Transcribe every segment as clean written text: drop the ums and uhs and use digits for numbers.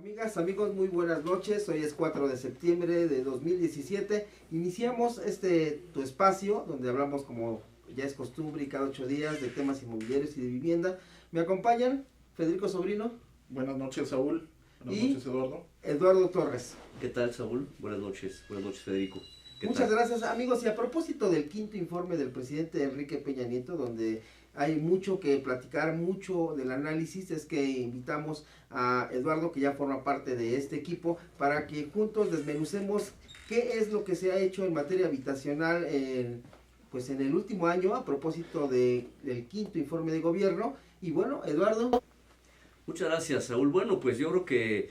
Amigas, amigos, muy buenas noches. Hoy es 4 de septiembre de 2017. Iniciamos tu espacio donde hablamos, como ya es costumbre y cada 8 días, de temas inmobiliarios y de vivienda. Me acompañan Federico Sobrino. Buenas noches, Saúl. Buenas noches, Eduardo. Eduardo Torres. ¿Qué tal, Saúl? Buenas noches, Federico. Muchas gracias, amigos. Y a propósito del quinto informe del presidente Enrique Peña Nieto, donde hay mucho que platicar, mucho del análisis, es que invitamos a Eduardo, que ya forma parte de este equipo, para que juntos desmenucemos qué es lo que se ha hecho en materia habitacional en el último año, a propósito del quinto informe de gobierno. Y bueno, Eduardo. Muchas gracias, Saúl. Bueno, pues yo creo que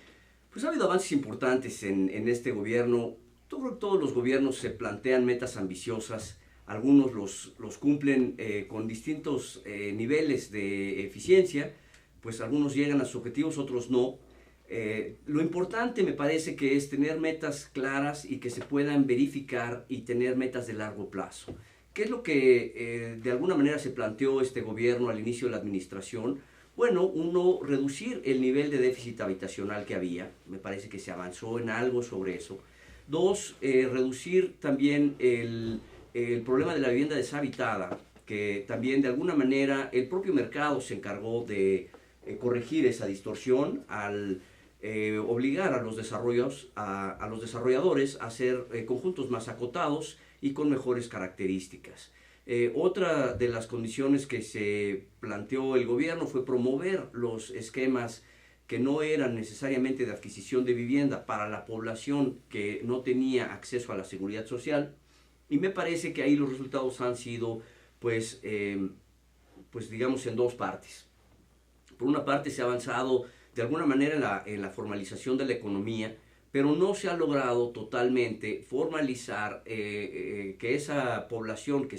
ha habido avances importantes en este gobierno. Todos los gobiernos se plantean metas ambiciosas. Algunos los cumplen con distintos niveles de eficiencia, pues algunos llegan a sus objetivos, otros no. Lo importante me parece que es tener metas claras y que se puedan verificar y tener metas de largo plazo. ¿Qué es lo que de alguna manera se planteó este gobierno al inicio de la administración? Bueno, uno, reducir el nivel de déficit habitacional que había, me parece que se avanzó en algo sobre eso. Dos, reducir también el problema de la vivienda deshabitada, que también de alguna manera el propio mercado se encargó de corregir esa distorsión al obligar a los desarrolladores a hacer conjuntos más acotados y con mejores características. Otra de las condiciones que se planteó el gobierno fue promover los esquemas que no eran necesariamente de adquisición de vivienda para la población que no tenía acceso a la seguridad social. Y me parece que ahí los resultados han sido, digamos, en dos partes. Por una parte se ha avanzado de alguna manera en la formalización de la economía, pero no se ha logrado totalmente formalizar que esa población que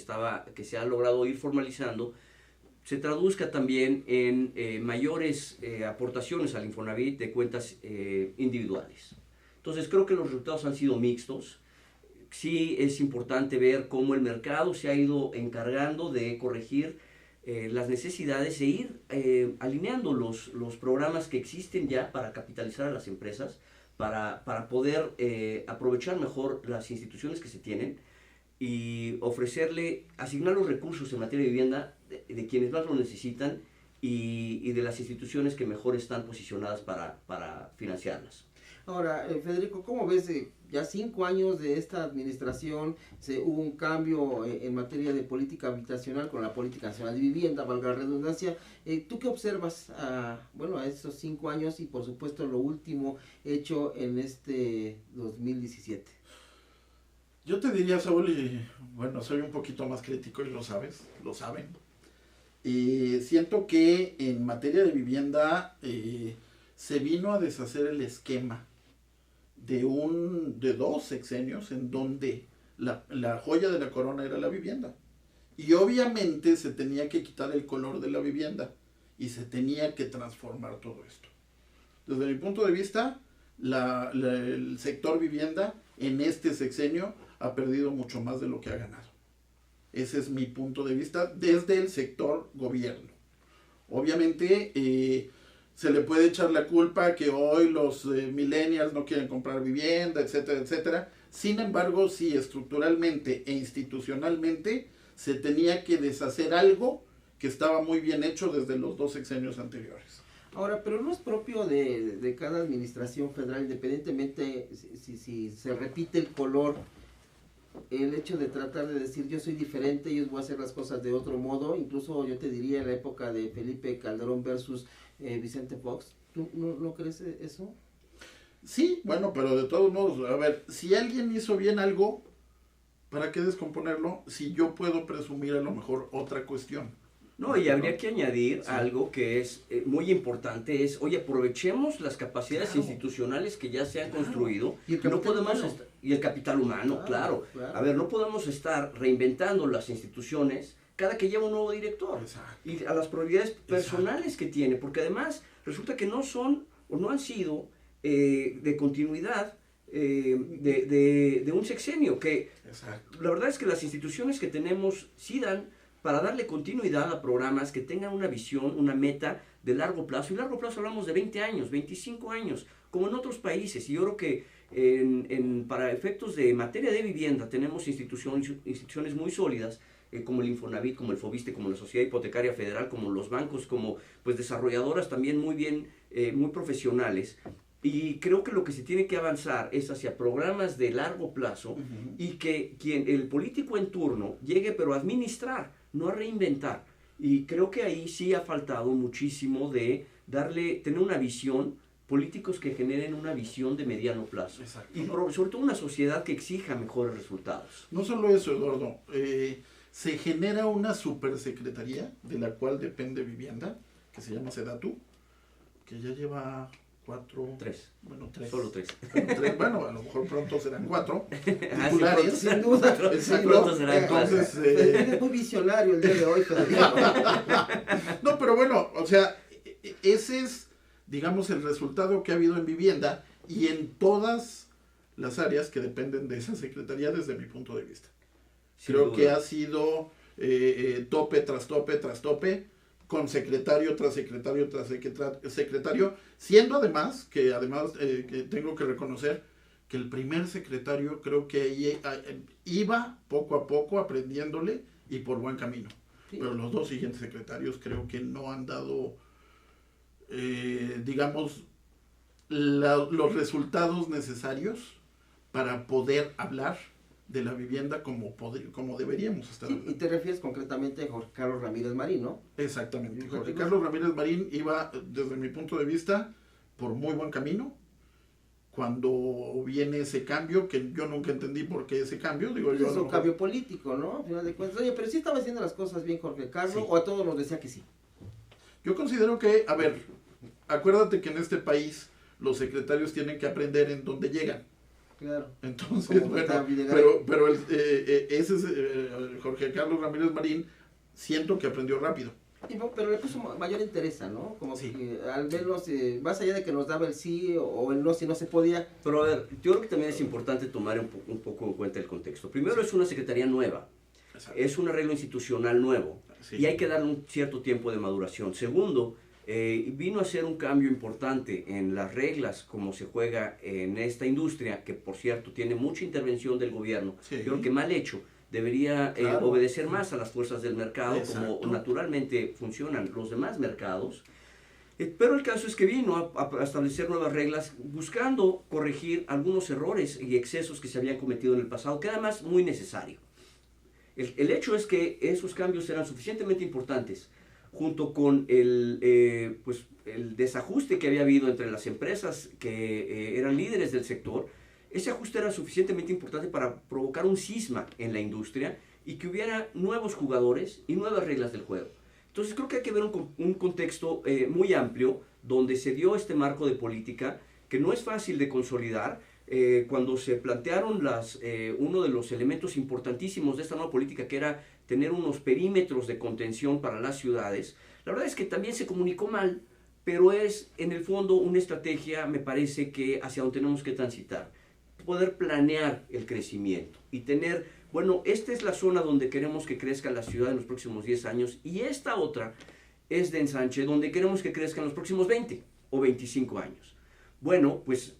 se ha logrado ir formalizando se traduzca también en mayores aportaciones al Infonavit de cuentas individuales. Entonces creo que los resultados han sido mixtos. Sí es importante ver cómo el mercado se ha ido encargando de corregir las necesidades e ir alineando los programas que existen ya para capitalizar a las empresas, para poder aprovechar mejor las instituciones que se tienen y asignar los recursos en materia de vivienda de quienes más lo necesitan y de las instituciones que mejor están posicionadas para financiarlas. Ahora, Federico, ¿cómo ves ya 5 años de esta administración? Hubo un cambio en materia de política habitacional con la Política Nacional de Vivienda, valga la redundancia. ¿Tú qué observas a estos 5 años y por supuesto lo último hecho en este 2017? Yo te diría, Saúl, y bueno, soy un poquito más crítico y lo saben. Siento que en materia de vivienda se vino a deshacer el esquema de 2 sexenios en donde la joya de la corona era la vivienda. Y obviamente se tenía que quitar el color de la vivienda y se tenía que transformar todo esto. Desde mi punto de vista, el sector vivienda en este sexenio ha perdido mucho más de lo que ha ganado. Ese es mi punto de vista desde el sector gobierno. Obviamente se le puede echar la culpa que hoy los millennials no quieren comprar vivienda, etcétera, etcétera. Sin embargo, sí, estructuralmente e institucionalmente se tenía que deshacer algo que estaba muy bien hecho desde los 2 sexenios anteriores. Ahora, pero no es propio de cada administración federal, independientemente si se repite el color, el hecho de tratar de decir yo soy diferente, yo voy a hacer las cosas de otro modo. Incluso yo te diría en la época de Felipe Calderón versus Vicente Fox. ¿Tú no crees eso? Sí, bueno, pero de todos modos, a ver, si alguien hizo bien algo, ¿para qué descomponerlo? Si yo puedo presumir a lo mejor otra cuestión. No, y habría que añadir algo que es muy importante, oye, aprovechemos las capacidades institucionales que ya se han construido. Y el capital humano. Y el capital humano, claro. A ver, no podemos estar reinventando las instituciones cada que lleva un nuevo director. Exacto. Y a las prioridades personales que tiene, porque además resulta que no son o no han sido de continuidad de un sexenio, que Exacto. La verdad es que las instituciones que tenemos sí dan para darle continuidad a programas que tengan una visión, una meta de largo plazo, y largo plazo hablamos de 20 años, 25 años, como en otros países, y yo creo que para efectos de materia de vivienda tenemos instituciones muy sólidas, como el Infonavit, como el Fobiste, como la Sociedad Hipotecaria Federal, como los bancos, como pues desarrolladoras también muy bien, muy profesionales. Y creo que lo que se tiene que avanzar es hacia programas de largo plazo y que el político en turno llegue pero a administrar, no a reinventar. Y creo que ahí sí ha faltado muchísimo de tener una visión, políticos que generen una visión de mediano plazo. Exacto. Y sobre todo una sociedad que exija mejores resultados. No solo eso, Eduardo, se genera una supersecretaría de la cual depende vivienda, que se llama SEDATU, que ya lleva 3. Solo 3. Bueno, a lo mejor pronto serán 4 titulares, sin duda. Pronto serán 4. Entonces, es muy visionario el día de hoy, Federico. No, pero bueno, o sea, ese es, digamos, el resultado que ha habido en vivienda y en todas las áreas que dependen de esa secretaría desde mi punto de vista. Creo que ha sido tope tras tope tras tope, con secretario tras secretario tras secretario, siendo además que tengo que reconocer que el primer secretario creo que iba poco a poco aprendiéndole y por buen camino. Sí. Pero los 2 siguientes secretarios creo que no han dado, digamos, los resultados necesarios para poder hablar de la vivienda como deberíamos estar hablando. Y te refieres concretamente a Jorge Carlos Ramírez Marín, ¿no? Exactamente. Jorge Carlos Ramírez Marín iba, desde mi punto de vista, por muy buen camino. Cuando viene ese cambio, que yo nunca entendí por qué ese cambio, es un cambio político, ¿no? Al final de cuentas, oye, pero sí estaba haciendo las cosas bien Jorge Carlos, sí. O a todos nos decía que sí. Yo considero que, a ver, acuérdate que en este país los secretarios tienen que aprender en donde llegan. Claro. Entonces, bueno, pero ese es Jorge Carlos Ramírez Marín, siento que aprendió rápido. Pero le puso mayor interés, ¿no? Como sí. Que al menos, más allá de que nos daba el sí o el no, si no se podía. Pero a ver, yo creo que también es importante tomar un poco en cuenta el contexto. Primero, sí. Es una secretaría nueva. Exacto. Es un arreglo institucional nuevo. Sí. Y hay que darle un cierto tiempo de maduración. Segundo, vino a ser un cambio importante en las reglas como se juega en esta industria, que por cierto tiene mucha intervención del gobierno. Sí. Yo creo que mal hecho, debería claro. Obedecer más a las fuerzas del mercado. Exacto. Como naturalmente funcionan los demás mercados. Pero el caso es que vino a establecer nuevas reglas buscando corregir algunos errores y excesos que se habían cometido en el pasado, que además muy necesario. El hecho es que esos cambios eran suficientemente importantes, junto con el desajuste que había habido entre las empresas que eran líderes del sector. Ese ajuste era suficientemente importante para provocar un cisma en la industria y que hubiera nuevos jugadores y nuevas reglas del juego. Entonces creo que hay que ver un contexto muy amplio donde se dio este marco de política que no es fácil de consolidar. Cuando se plantearon uno de los elementos importantísimos de esta nueva política, que era tener unos perímetros de contención para las ciudades, la verdad es que también se comunicó mal, pero es en el fondo una estrategia, me parece, que hacia donde tenemos que transitar. Poder planear el crecimiento y tener, bueno, esta es la zona donde queremos que crezca la ciudad en los próximos 10 años y esta otra es de ensanche donde queremos que crezca en los próximos 20 o 25 años. Bueno, pues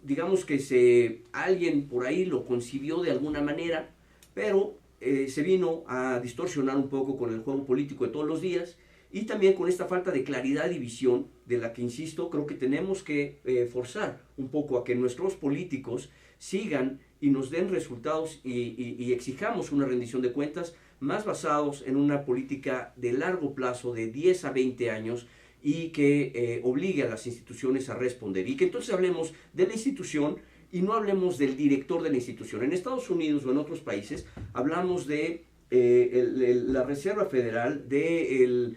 digamos que alguien por ahí lo concibió de alguna manera, pero se vino a distorsionar un poco con el juego político de todos los días y también con esta falta de claridad y visión de la que, insisto, creo que tenemos que forzar un poco a que nuestros políticos sigan y nos den resultados y exijamos una rendición de cuentas más basados en una política de largo plazo, de 10 a 20 años, y que obligue a las instituciones a responder. Y que entonces hablemos de la institución y no hablemos del director de la institución. En Estados Unidos o en otros países hablamos de la Reserva Federal, del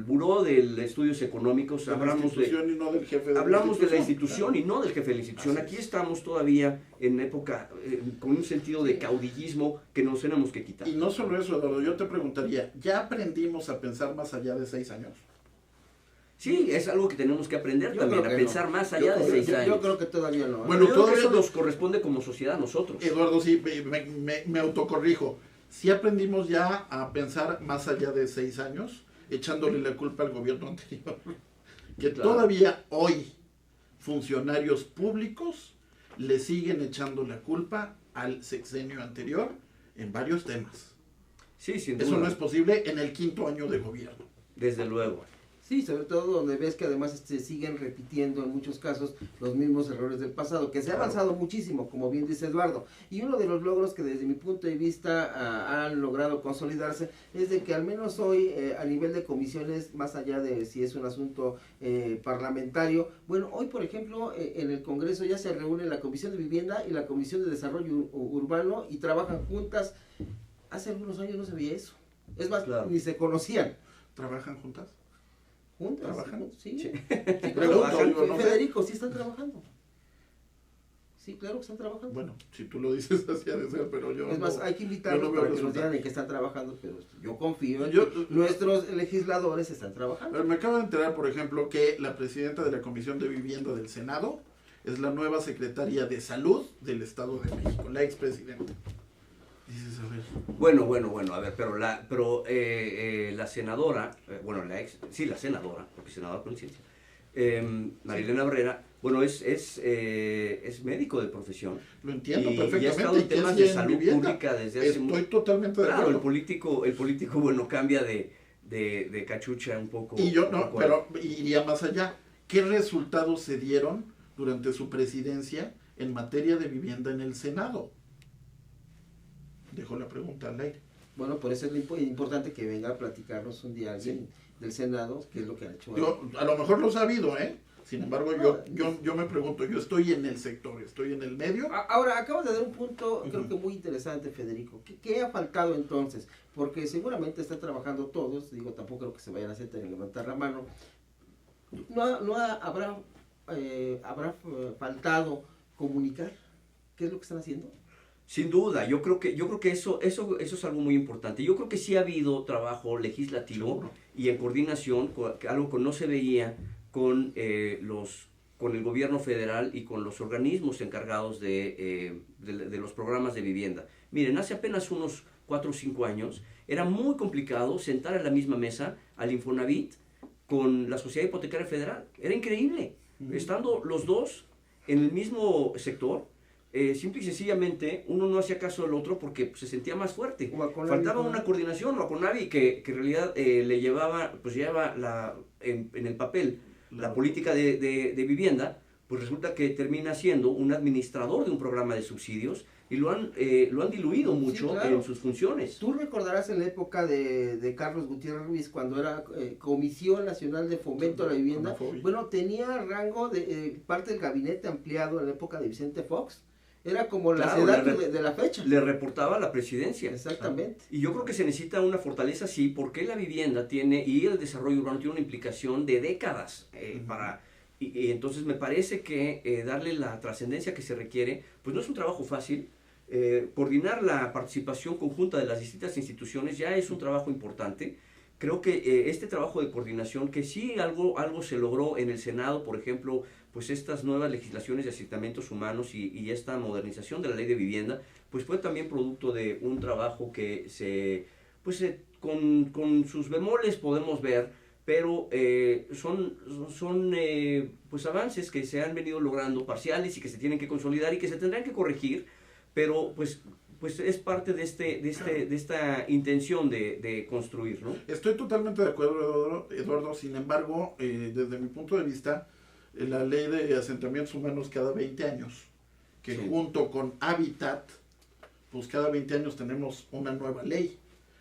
Buró de Estudios Económicos, hablamos de la institución y no del jefe de la institución. Aquí estamos todavía en época con un sentido de caudillismo que nos tenemos que quitar. Y no solo eso, Eduardo, yo te preguntaría, ¿ya aprendimos a pensar más allá de 6 años? Sí, es algo que tenemos que aprender también, a pensar más allá de 6 años. Yo creo que todavía no. Bueno, todo eso nos corresponde como sociedad a nosotros. Eduardo, sí, me autocorrijo. Sí aprendimos ya a pensar más allá de 6 años. echándole la culpa al gobierno anterior. Que Claro. todavía hoy funcionarios públicos le siguen echando la culpa al sexenio anterior en varios temas. Sí, sin Eso duda. no es posible en el 5º año de gobierno. Desde luego. Sí, sobre todo donde ves que además se siguen repitiendo en muchos casos los mismos errores del pasado, que se ha avanzado muchísimo, como bien dice Eduardo. Y uno de los logros que desde mi punto de vista han logrado consolidarse es de que al menos hoy a nivel de comisiones, más allá de si es un asunto parlamentario, bueno, hoy por ejemplo en el Congreso ya se reúne la Comisión de Vivienda y la Comisión de Desarrollo Urbano y trabajan juntas. Hace algunos años no se veía eso. Es más, Claro. ni se conocían. ¿Trabajan juntas? ¿Juntas? ¿Trabajan? Sí. Sí. Sí, Pregunto, claro. digo, no sé. Federico, sí están trabajando. Sí, claro que están trabajando. Bueno, si tú lo dices así ha de ser, pero yo es más, no- hay que invitarlos yo no veo para que nos resultados. digan en qué están trabajando, pero yo confío en Yo- que nuestros legisladores están A trabajando. ver, me acabo de enterar, por ejemplo, que la presidenta de la Comisión de Vivienda del Senado es la nueva secretaria de Salud del Estado de México, la expresidenta. Dices, a ver, Bueno, a ver, pero la senadora, la senadora, porque senadora con licencia, Marilena Barrera, bueno, es médico de profesión. lo entiendo Y ha estado perfectamente. en temas ¿qué de hacía en salud vivienda? pública desde hace Estoy mucho. totalmente de Claro, acuerdo. el político, bueno, cambia de cachucha un poco. Y yo un no, poco pero iría más allá. ¿Qué resultados se dieron durante su presidencia en materia de vivienda en el Senado? Dejo la pregunta al aire. Bueno, por eso es importante que venga a platicarnos un día alguien del Senado, qué es lo que ha hecho. Yo, a lo mejor lo he sabido, ¿eh? Sin embargo, yo me pregunto, yo estoy en el sector, estoy en el medio. Ahora, acabas de dar un punto, creo que muy interesante, Federico. ¿Qué ha faltado entonces? Porque seguramente están trabajando todos, digo, tampoco creo que se vayan a sentar y levantar la mano. ¿Habrá faltado comunicar qué es lo que están haciendo? Sin duda, yo creo que eso es algo muy importante. Yo creo que sí ha habido trabajo legislativo Seguro. y en coordinación, algo que no se veía con el gobierno federal y con los organismos encargados de los programas de vivienda. Miren, hace apenas unos 4 o 5 años era muy complicado sentar a la misma mesa al Infonavit con la Sociedad Hipotecaria Federal. Era increíble. Estando los dos en el mismo sector, simple y sencillamente uno no hacía caso del otro porque se sentía más fuerte. O a Conavi, Faltaba ¿no? una coordinación, o a Conavi que en realidad lleva en el papel la política de vivienda, pues resulta que termina siendo un administrador de un programa de subsidios y lo han diluido mucho claro. en sus funciones. Tú recordarás en la época de Carlos Gutiérrez Ruiz, cuando era Comisión Nacional de Fomento a la Vivienda, Conafobi. bueno, tenía rango de parte del gabinete ampliado en la época de Vicente Fox. Era como la Claro, SEDATU de la fecha. Le reportaba a la presidencia. Exactamente. Y yo creo que se necesita una fortaleza así, porque la vivienda tiene, y el desarrollo urbano tiene una implicación de décadas y entonces me parece que darle la trascendencia que se requiere, pues no es un trabajo fácil. Coordinar la participación conjunta de las distintas instituciones ya es un trabajo importante. Creo que este trabajo de coordinación, que sí algo se logró en el Senado, por ejemplo, pues estas nuevas legislaciones de asentamientos humanos y esta modernización de la ley de vivienda, pues fue también producto de un trabajo que con sus bemoles podemos ver, pero son pues avances que se han venido logrando, parciales y que se tienen que consolidar y que se tendrán que corregir, pero pues es parte de esta intención de construir, ¿no? Estoy totalmente de acuerdo, Eduardo. Sin embargo, desde mi punto de vista, la ley de asentamientos humanos cada 20 años, que Sí. junto con Hábitat, pues cada 20 años tenemos una nueva ley.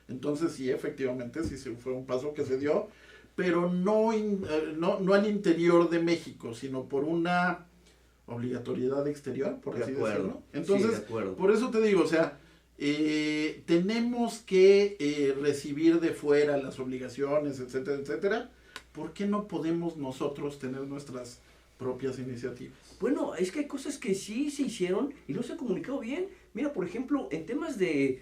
Entonces sí, efectivamente, sí fue un paso que se dio, pero no al interior de México, sino por una obligatoriedad exterior, por De así acuerdo. decirlo. Sí, Entonces, de acuerdo. por eso te digo, o sea, tenemos que recibir de fuera las obligaciones, etcétera, etcétera. ¿Por qué no podemos nosotros tener nuestras propias iniciativas? Bueno, es que hay cosas que sí se hicieron y no se ha comunicado bien. Mira, por ejemplo, en temas de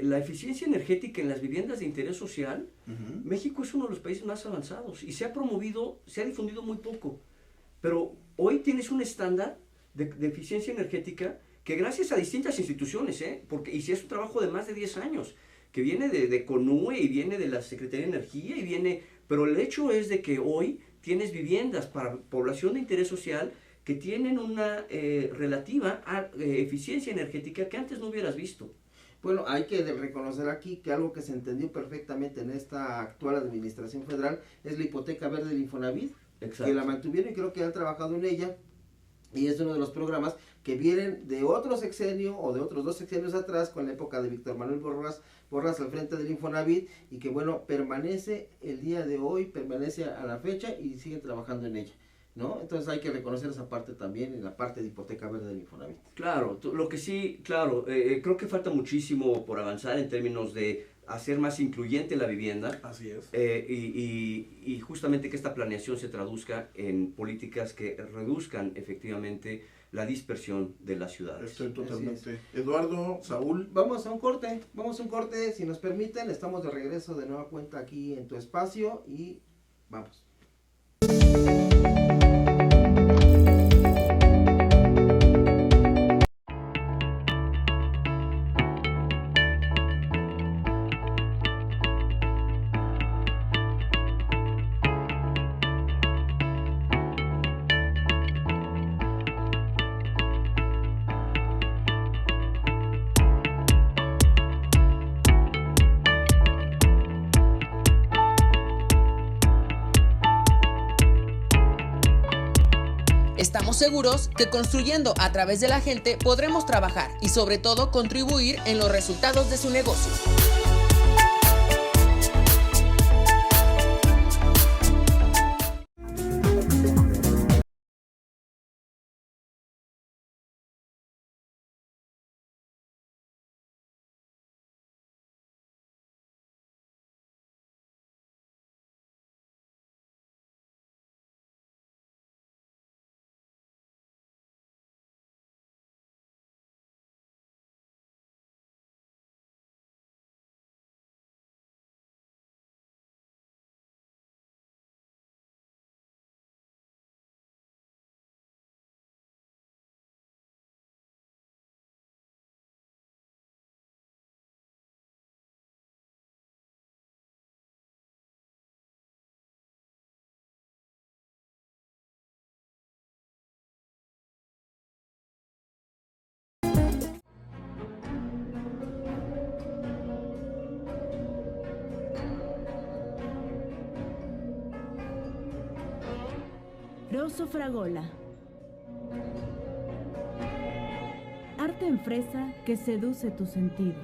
la eficiencia energética en las viviendas de interés social, Ujú. México es uno de los países más avanzados y se ha promovido, se ha difundido muy poco. Pero hoy tienes un estándar de eficiencia energética que gracias a distintas instituciones, y si es un trabajo de más de 10 años, que viene de CONUE y viene de la Secretaría de Energía y viene, pero el hecho es de que hoy tienes viviendas para población de interés social que tienen una relativa eficiencia energética que antes no hubieras visto. Bueno, hay que reconocer aquí que algo que se entendió perfectamente en esta actual administración federal es la hipoteca verde del Infonavit, Exacto. que la mantuvieron y creo que han trabajado en ella, y es uno de los programas que vienen de otro sexenio o de otros 2 sexenios atrás, con la época de Víctor Manuel Borras al frente del Infonavit, y que bueno, permanece el día de hoy, permanece a la fecha y siguen trabajando en ella, ¿no? Entonces hay que reconocer esa parte también, en la parte de hipoteca verde del Infonavit. Claro, lo que sí, claro, creo que falta muchísimo por avanzar en términos de hacer más incluyente la vivienda. Así es. Y justamente que esta planeación se traduzca en políticas que reduzcan efectivamente la dispersión de las ciudades. Estoy totalmente. Eduardo, Saúl. Vamos a un corte, si nos permiten, estamos de regreso de nueva cuenta aquí en tu espacio y vamos. Estamos seguros que construyendo a través de la gente podremos trabajar y sobre todo contribuir en los resultados de su negocio. Rosso Fragola. Arte en fresa que seduce tus sentidos.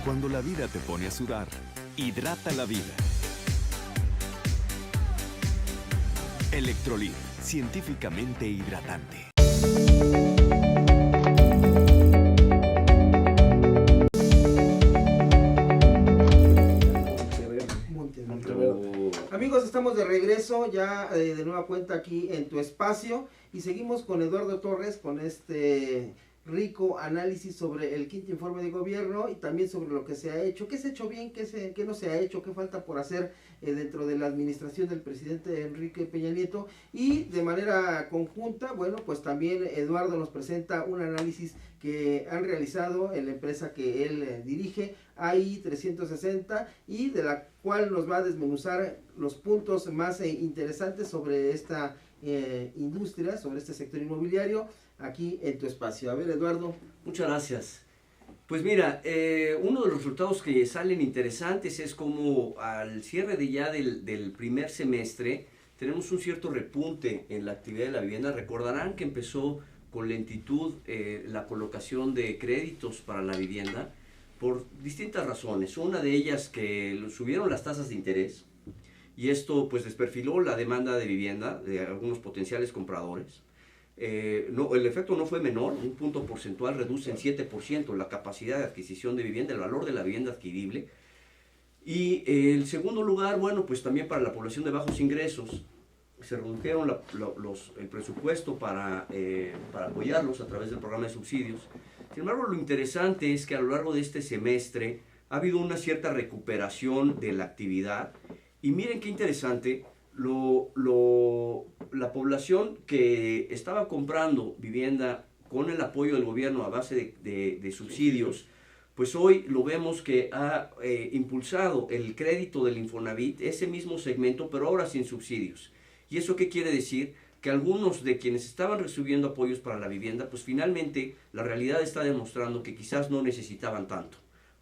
Cuando la vida te pone a sudar, hidrata la vida. Electrolit, científicamente hidratante. Monteverde. Amigos, estamos de regreso ya de nueva cuenta aquí en tu espacio y seguimos con Eduardo Torres con este rico análisis sobre el quinto informe de gobierno y también sobre lo que se ha hecho, qué se ha hecho bien, qué no se ha hecho, qué falta por hacer dentro de la administración del presidente Enrique Peña Nieto, y de manera conjunta, bueno, pues también Eduardo nos presenta un análisis que han realizado en la empresa que él dirige, AI 360, y de la cual nos va a desmenuzar los puntos más interesantes sobre esta industria, sobre este sector inmobiliario, aquí en tu espacio. A ver, Eduardo. Muchas gracias. Pues mira, uno de los resultados que salen interesantes es como al cierre de ya del primer semestre tenemos un cierto repunte en la actividad de la vivienda. Recordarán que empezó con lentitud la colocación de créditos para la vivienda por distintas razones. Una de ellas que subieron las tasas de interés y esto pues desperfiló la demanda de vivienda de algunos potenciales compradores. El efecto no fue menor, un punto porcentual reduce en 7% la capacidad de adquisición de vivienda, el valor de la vivienda adquirible. Y el segundo lugar, bueno, pues también para la población de bajos ingresos, se redujeron el presupuesto para apoyarlos a través del programa de subsidios. Sin embargo, lo interesante es que a lo largo de este semestre ha habido una cierta recuperación de la actividad. Y miren qué interesante, la población que estaba comprando vivienda con el apoyo del gobierno a base de subsidios, pues hoy lo vemos que ha impulsado el crédito del Infonavit, ese mismo segmento, pero ahora sin subsidios. ¿Y eso qué quiere decir? Que algunos de quienes estaban recibiendo apoyos para la vivienda, pues finalmente la realidad está demostrando que quizás no necesitaban tanto,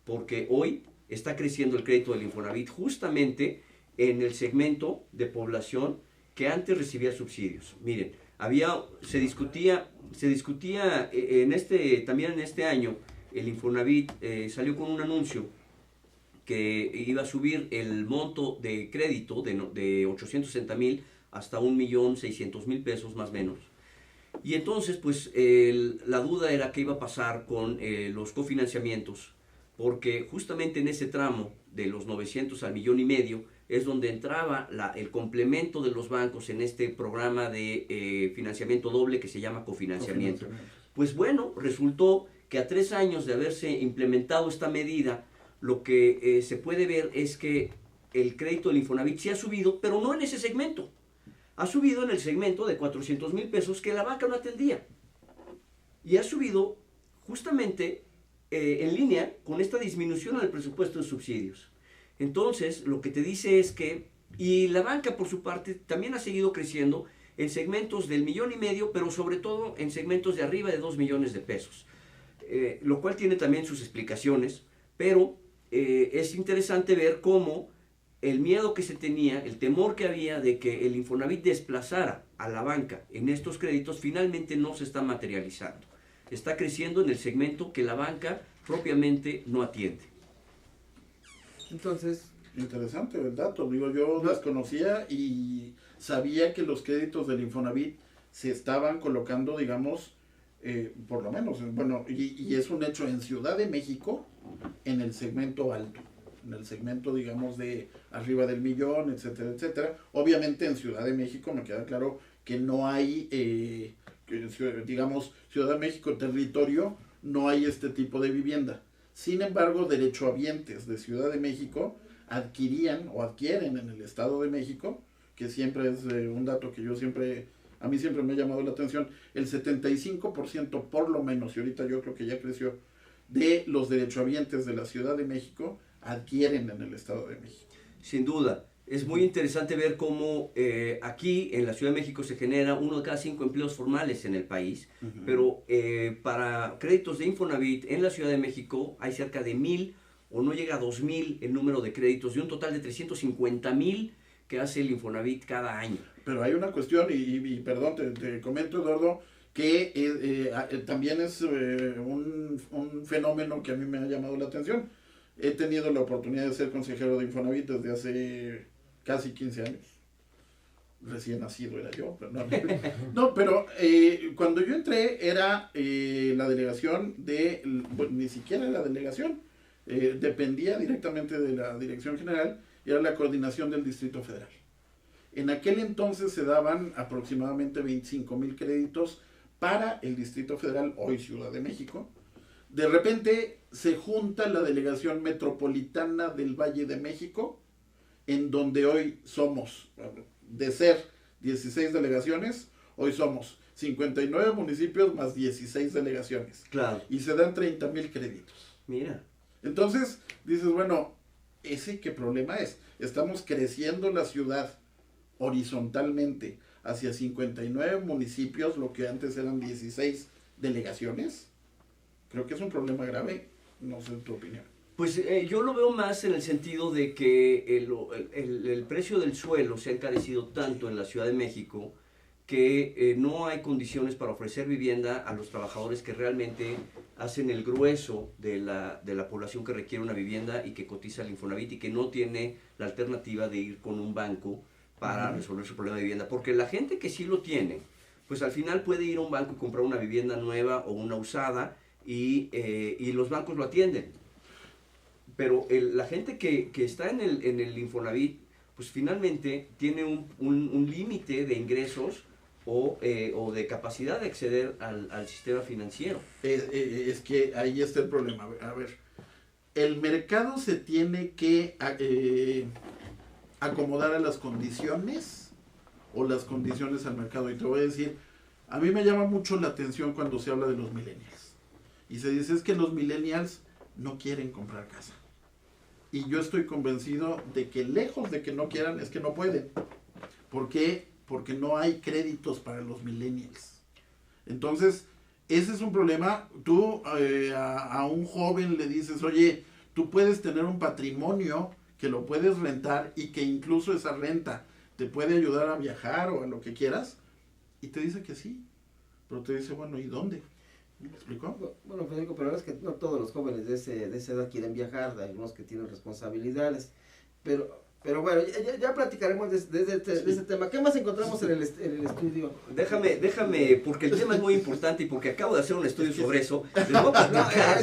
porque hoy está creciendo el crédito del Infonavit justamente en el segmento de población que antes recibía subsidios. Miren, se discutía también en este año, el Infonavit salió con un anuncio que iba a subir el monto de crédito de 860,000 hasta 1,600,000 pesos más o menos. Y entonces, pues, la duda era qué iba a pasar con los cofinanciamientos, porque justamente en ese tramo de los 900 al 1,5 millones es donde entraba el complemento de los bancos en este programa de financiamiento doble que se llama cofinanciamiento. Pues bueno, resultó que a 3 años de haberse implementado esta medida, lo que se puede ver es que el crédito del Infonavit sí ha subido, pero no en ese segmento. Ha subido en el segmento de 400,000 pesos que la banca no atendía. Y ha subido justamente en línea con esta disminución en el presupuesto de subsidios. Entonces, lo que te dice es que, y la banca por su parte también ha seguido creciendo en segmentos del 1,5 millones, pero sobre todo en segmentos de arriba de 2 millones de pesos. Lo cual tiene también sus explicaciones, pero es interesante ver cómo el miedo que se tenía, el temor que había de que el Infonavit desplazara a la banca en estos créditos, finalmente no se está materializando. Está creciendo en el segmento que la banca propiamente no atiende. Entonces, interesante el dato, digo, yo desconocía y sabía que los créditos del Infonavit se estaban colocando, digamos, por lo menos, bueno, y es un hecho en Ciudad de México, en el segmento alto, en el segmento, digamos, de arriba del 1,000,000, etcétera, etcétera. Obviamente en Ciudad de México me queda claro que no hay, digamos, Ciudad de México, territorio, no hay este tipo de vivienda. Sin embargo, derechohabientes de Ciudad de México adquieren en el Estado de México, que siempre es un dato que a mí siempre me ha llamado la atención, el 75% por lo menos, y ahorita yo creo que ya creció, de los derechohabientes de la Ciudad de México adquieren en el Estado de México. Sin duda, es muy interesante ver cómo aquí en la Ciudad de México se genera 1 de cada 5 empleos formales en el país, pero para créditos de Infonavit en la Ciudad de México hay cerca de 1,000 o no llega a 2,000 el número de créditos, de un total de 350,000 que hace el Infonavit cada año. Pero hay una cuestión, y perdón, te comento, Eduardo, que también es un fenómeno que a mí me ha llamado la atención. He tenido la oportunidad de ser consejero de Infonavit desde hace casi 15 años. Recién nacido era yo, pero no, pero cuando yo entré era la delegación ni siquiera la delegación, dependía directamente de la Dirección General y era la coordinación del Distrito Federal. En aquel entonces se daban aproximadamente 25,000 créditos para el Distrito Federal, hoy Ciudad de México. De repente se junta la delegación metropolitana del Valle de México, en donde hoy somos, de ser 16 delegaciones, hoy somos 59 municipios más 16 delegaciones. Claro. Y se dan 30,000 créditos. Mira. Entonces, dices, bueno, ¿ese qué problema es? Estamos creciendo la ciudad horizontalmente hacia 59 municipios, lo que antes eran 16 delegaciones. Creo que es un problema grave, no sé tu opinión. Pues yo lo veo más en el sentido de que el precio del suelo se ha encarecido tanto en la Ciudad de México que no hay condiciones para ofrecer vivienda a los trabajadores que realmente hacen el grueso de la población que requiere una vivienda y que cotiza el Infonavit y que no tiene la alternativa de ir con un banco para resolver su problema de vivienda. Porque la gente que sí lo tiene, pues al final puede ir a un banco y comprar una vivienda nueva o una usada y los bancos lo atienden. Pero la gente que está en el Infonavit, pues finalmente tiene un límite de ingresos o de capacidad de acceder al sistema financiero. Es que ahí está el problema. A ver, el mercado se tiene que acomodar a las condiciones o las condiciones al mercado. Y te voy a decir, a mí me llama mucho la atención cuando se habla de los millennials. Y se dice es que los millennials no quieren comprar casa. Y yo estoy convencido de que lejos de que no quieran, es que no pueden. ¿Por qué? Porque no hay créditos para los millennials. Entonces, ese es un problema. Tú a un joven le dices, oye, tú puedes tener un patrimonio que lo puedes rentar y que incluso esa renta te puede ayudar a viajar o a lo que quieras. Y te dice que sí. Pero te dice, bueno, ¿y dónde? ¿Me explicó? Bueno, Federico, pero es que no todos los jóvenes de esa edad quieren viajar, hay algunos que tienen responsabilidades, pero bueno, ya platicaremos de ese tema. ¿Qué más encontramos en el estudio? Déjame, porque el tema es muy importante y porque acabo de hacer un estudio sobre eso, les voy a platicar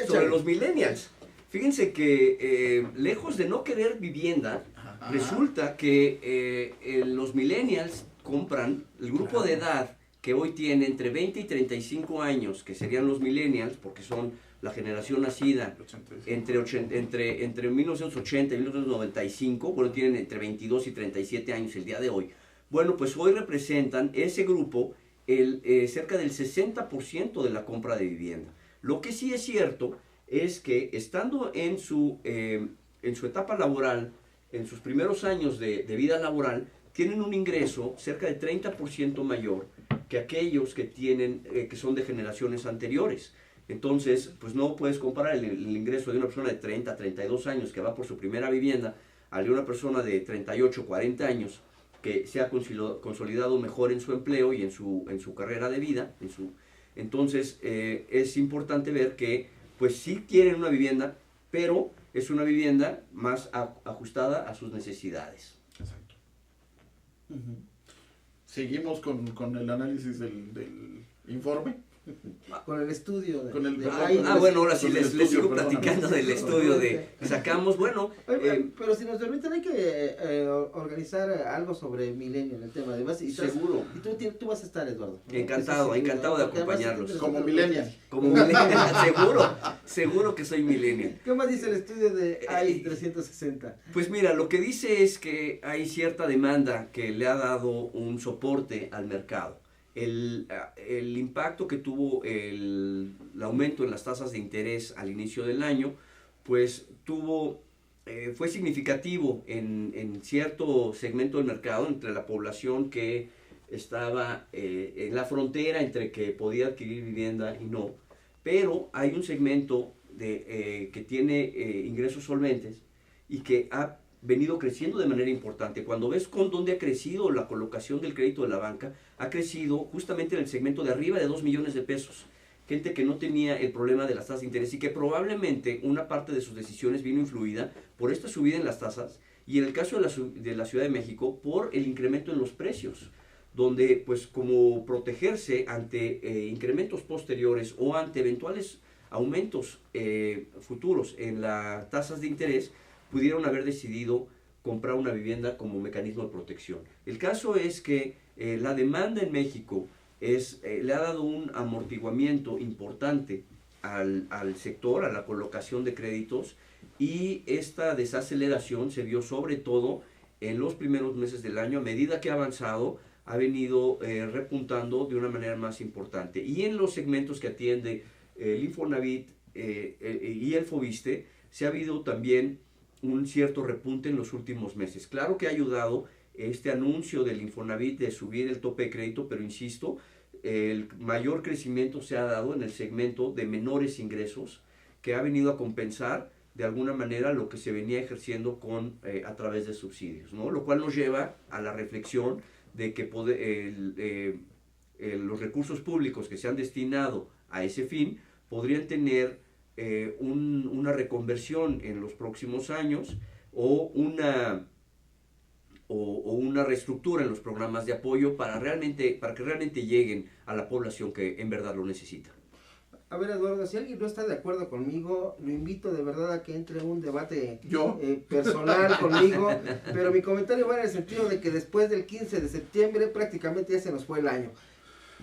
sobre los millennials. Fíjense que lejos de no querer vivienda, resulta que los millennials compran, el grupo de edad que hoy tiene entre 20 y 35 años, que serían los millennials, porque son la generación nacida entre 1980 y 1995, bueno, tienen entre 22 y 37 años el día de hoy. Bueno, pues hoy representan ese grupo cerca del 60% de la compra de vivienda. Lo que sí es cierto es que estando en su etapa laboral, en sus primeros años de vida laboral, tienen un ingreso cerca del 30% mayor que aquellos que tienen, que son de generaciones anteriores. Entonces, pues no puedes comparar el ingreso de una persona de 30, 32 años que va por su primera vivienda al de una persona de 38, 40 años que se ha consolidado mejor en su empleo y en su carrera de vida. Entonces, es importante ver que, pues sí quieren una vivienda, pero es una vivienda más ajustada a sus necesidades. Exacto. Seguimos con el análisis del informe. Con el estudio. Bueno, ahora sí les sigo platicando del estudio que sacamos. Bueno, pero si nos permiten, hay que organizar algo sobre Milenio en el tema. Además, seguro. Y tú vas a estar, Eduardo. Encantado de acompañarlos. Como millennial. Seguro que soy millennial. ¿Qué más dice el estudio de AI 360? Pues mira, lo que dice es que hay cierta demanda que le ha dado un soporte al mercado. El impacto que tuvo el aumento en las tasas de interés al inicio del año, pues fue significativo en cierto segmento del mercado, entre la población que estaba en la frontera entre que podía adquirir vivienda y no, pero hay un segmento que tiene ingresos solventes y que ha venido creciendo de manera importante. Cuando ves con dónde ha crecido la colocación del crédito de la banca, ha crecido justamente en el segmento de arriba de 2 millones de pesos. Gente que no tenía el problema de las tasas de interés y que probablemente una parte de sus decisiones vino influida por esta subida en las tasas y en el caso de la Ciudad de México por el incremento en los precios, donde pues como protegerse ante incrementos posteriores o ante eventuales aumentos futuros en las tasas de interés, pudieron haber decidido comprar una vivienda como mecanismo de protección. El caso es que la demanda en México le ha dado un amortiguamiento importante al sector, a la colocación de créditos, y esta desaceleración se vio sobre todo en los primeros meses del año. A medida que ha avanzado, ha venido repuntando de una manera más importante. Y en los segmentos que atiende el Infonavit y el Foviste, se ha habido también un cierto repunte en los últimos meses. Claro que ha ayudado este anuncio del Infonavit de subir el tope de crédito, pero insisto, el mayor crecimiento se ha dado en el segmento de menores ingresos, que ha venido a compensar de alguna manera lo que se venía ejerciendo a través de subsidios, ¿no? Lo cual nos lleva a la reflexión de que los recursos públicos que se han destinado a ese fin podrían tener una reconversión en los próximos años o una reestructura en los programas de apoyo para que realmente lleguen a la población que en verdad lo necesita. A ver, Eduardo, si alguien no está de acuerdo conmigo, lo invito de verdad a que entre en un debate personal conmigo, pero mi comentario va en el sentido de que después del 15 de septiembre prácticamente ya se nos fue el año.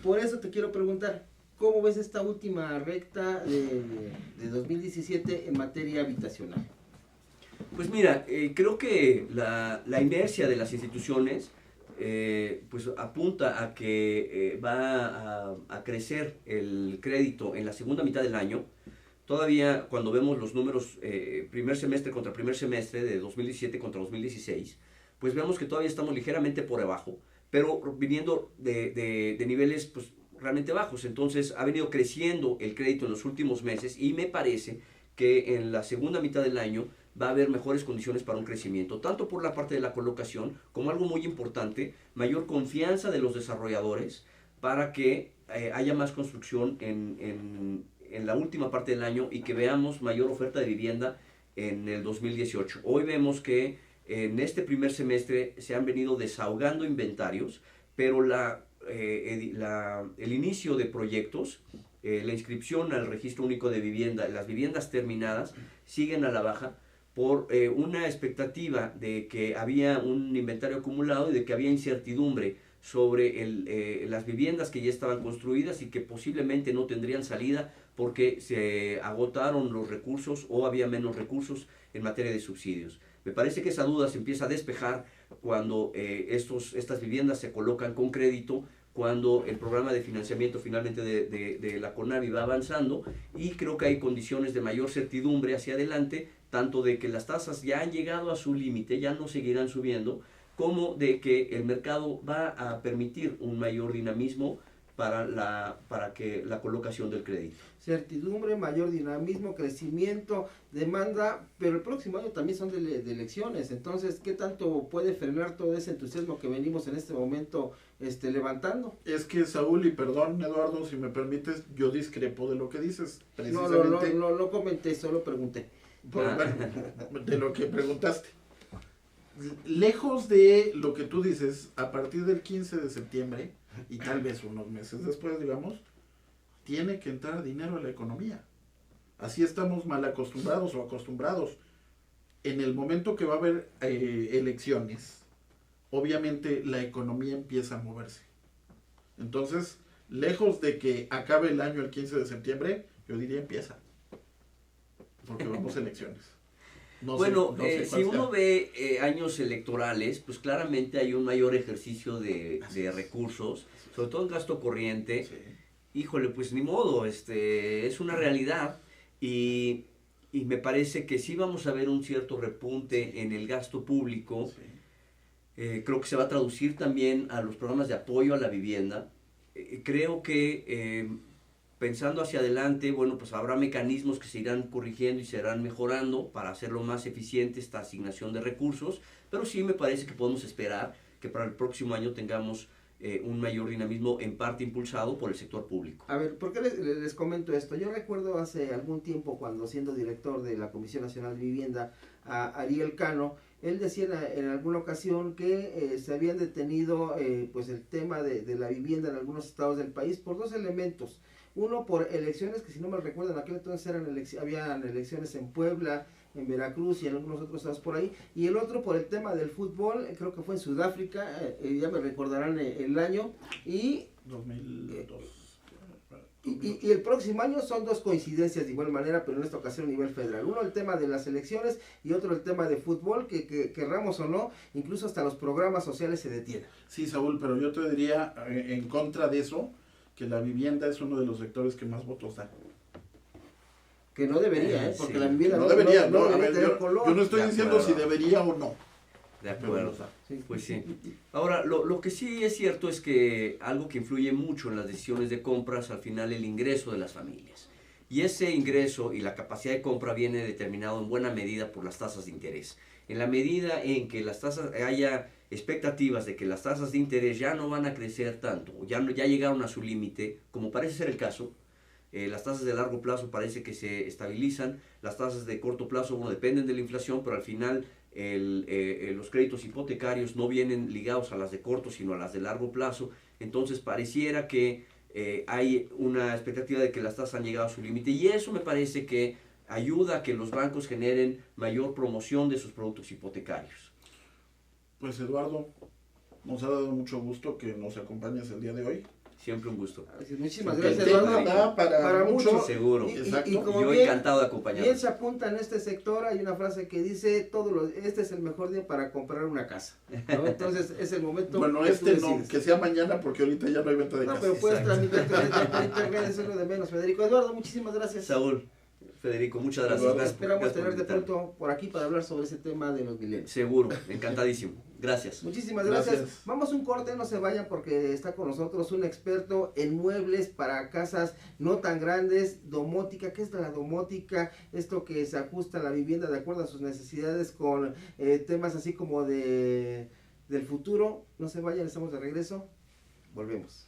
Por eso te quiero preguntar, ¿cómo ves esta última recta de 2017 en materia habitacional? Pues mira, creo que la inercia de las instituciones pues apunta a que va a crecer el crédito en la segunda mitad del año. Todavía cuando vemos los números primer semestre contra primer semestre de 2017 contra 2016, pues vemos que todavía estamos ligeramente por debajo, pero viniendo de niveles pues realmente bajos. Entonces ha venido creciendo el crédito en los últimos meses y me parece que en la segunda mitad del año va a haber mejores condiciones para un crecimiento, tanto por la parte de la colocación, como algo muy importante, mayor confianza de los desarrolladores para que haya más construcción en la última parte del año y que veamos mayor oferta de vivienda en el 2018. Hoy vemos que en este primer semestre se han venido desahogando inventarios, pero el inicio de proyectos, la inscripción al registro único de vivienda, las viviendas terminadas siguen a la baja, por una expectativa de que había un inventario acumulado y de que había incertidumbre sobre las viviendas que ya estaban construidas y que posiblemente no tendrían salida porque se agotaron los recursos o había menos recursos en materia de subsidios. Me parece que esa duda se empieza a despejar cuando estas viviendas se colocan con crédito, cuando el programa de financiamiento finalmente de la CONAVI va avanzando, y creo que hay condiciones de mayor certidumbre hacia adelante, tanto de que las tasas ya han llegado a su límite, ya no seguirán subiendo, como de que el mercado va a permitir un mayor dinamismo para que la colocación del crédito. Certidumbre, mayor dinamismo, crecimiento, demanda, pero el próximo año también son de elecciones. Entonces, ¿qué tanto puede frenar todo ese entusiasmo que venimos en este momento levantando? Es que, Saúl, y perdón, Eduardo, si me permites, yo discrepo de lo que dices. Precisamente. No comenté, solo pregunté. Bueno, de lo que preguntaste. Lejos de lo que tú dices, a partir del 15 de septiembre, y tal vez unos meses después, digamos, tiene que entrar dinero a la economía. Así estamos mal acostumbrados o acostumbrados. En el momento que va a haber elecciones, obviamente la economía empieza a moverse. Entonces, lejos de que acabe el año el 15 de septiembre, yo diría empieza. Porque vamos a elecciones. Si uno ve años electorales, pues claramente hay un mayor ejercicio de recursos, sobre todo en gasto corriente. Sí. Híjole, pues ni modo, es una realidad, y me parece que sí vamos a ver un cierto repunte en el gasto público. Sí. Creo que se va a traducir también a los programas de apoyo a la vivienda. Creo que pensando hacia adelante, bueno, pues habrá mecanismos que se irán corrigiendo y se irán mejorando para hacerlo más eficiente esta asignación de recursos, pero sí me parece que podemos esperar que para el próximo año tengamos un mayor dinamismo, en parte impulsado por el sector público. A ver, ¿por qué les comento esto? Yo recuerdo hace algún tiempo, cuando siendo director de la Comisión Nacional de Vivienda, a Ariel Cano, él decía en alguna ocasión que se habían detenido pues el tema de la vivienda en algunos estados del país por dos elementos. Uno, por elecciones, que si no me recuerdo, en aquel entonces habían elecciones en Puebla, en Veracruz y en algunos otros estados por ahí. Y el otro por el tema del fútbol, creo que fue en Sudáfrica, ya me recordarán el año. Y 2002. Y el próximo año son dos coincidencias de igual manera, pero en esta ocasión a nivel federal. Uno el tema de las elecciones y otro el tema de fútbol, que querramos o no, incluso hasta los programas sociales se detienen. Sí, Saúl, pero yo te diría en contra de eso, que la vivienda es uno de los sectores que más votos da. Que no debería, porque sí. la vivienda No debería, no, a debería ver, tener color. yo no estoy De diciendo si acuerdo. debería o no. De acuerdo. Pero, Sí. Pues sí. Ahora, lo que sí es cierto es que algo que influye mucho en las decisiones de compras, al final el ingreso de las familias. Y ese ingreso y la capacidad de compra viene determinado en buena medida por las tasas de interés. En la medida en que las tasas haya expectativas de que las tasas de interés ya no van a crecer tanto, ya llegaron a su límite, como parece ser el caso, las tasas de largo plazo parece que se estabilizan, las tasas de corto plazo, bueno, dependen de la inflación, pero al final los créditos hipotecarios no vienen ligados a las de corto, sino a las de largo plazo. Entonces pareciera que hay una expectativa de que las tasas han llegado a su límite, y eso me parece que ayuda a que los bancos generen mayor promoción de sus productos hipotecarios. Pues Eduardo, nos ha dado mucho gusto que nos acompañes el día de hoy. Siempre un gusto. Muchísimas Porque gracias, el tema Eduardo. da para mucho. mucho. Seguro. Exacto. Y como Yo bien- encantado de Bien acompañarlos. se apunta en este sector, hay una frase que dice, este es el mejor día para comprar una casa, ¿no? Entonces es el momento Bueno, que tú este no, decides. que sea mañana porque ahorita ya no hay venta de No, casa. pero puedes Exacto. transmitir por internet, eso es lo de menos, Federico. Eduardo, muchísimas gracias. Saúl, Federico, muchas gracias. Eduardo, Gracias Esperamos gracias por tenerte invitarme. pronto por aquí para hablar sobre ese tema de los milenios. Seguro, encantadísimo. Gracias. Muchísimas gracias. Gracias. Vamos a un corte, no se vayan porque está con nosotros un experto en muebles para casas no tan grandes, domótica. ¿Qué es la domótica? Esto que se ajusta a la vivienda de acuerdo a sus necesidades con temas así como del futuro. No se vayan, estamos de regreso. Volvemos.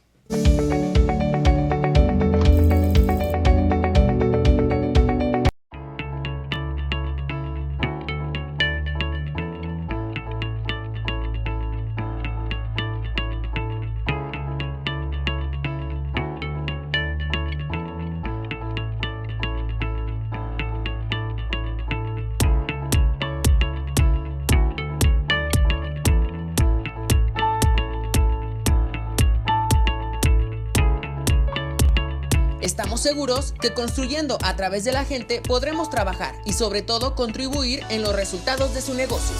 Estamos seguros que construyendo a través de la gente podremos trabajar y sobre todo contribuir en los resultados de su negocio.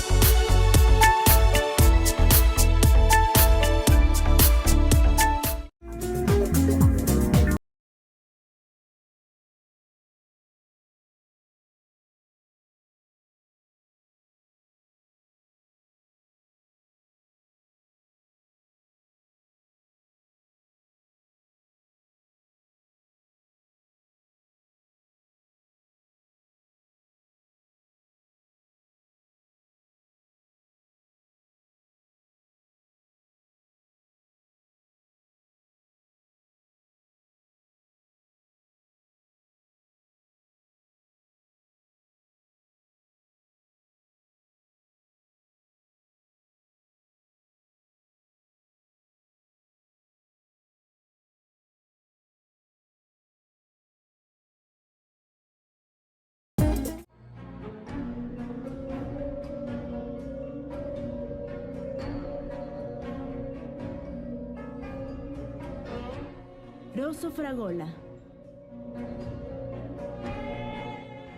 Rosso Fragola.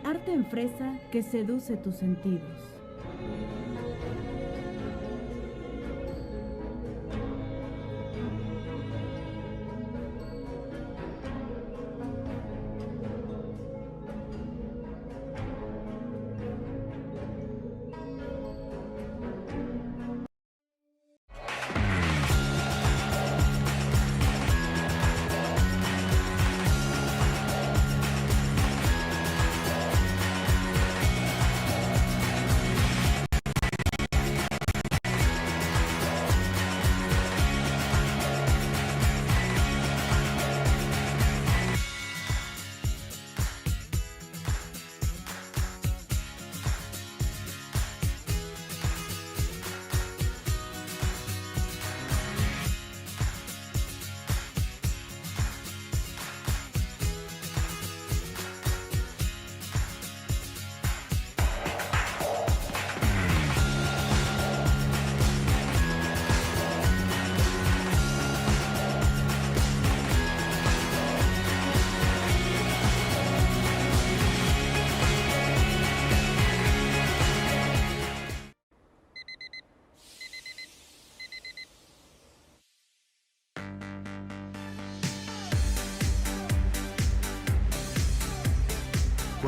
Arte en fresa que seduce tus sentidos.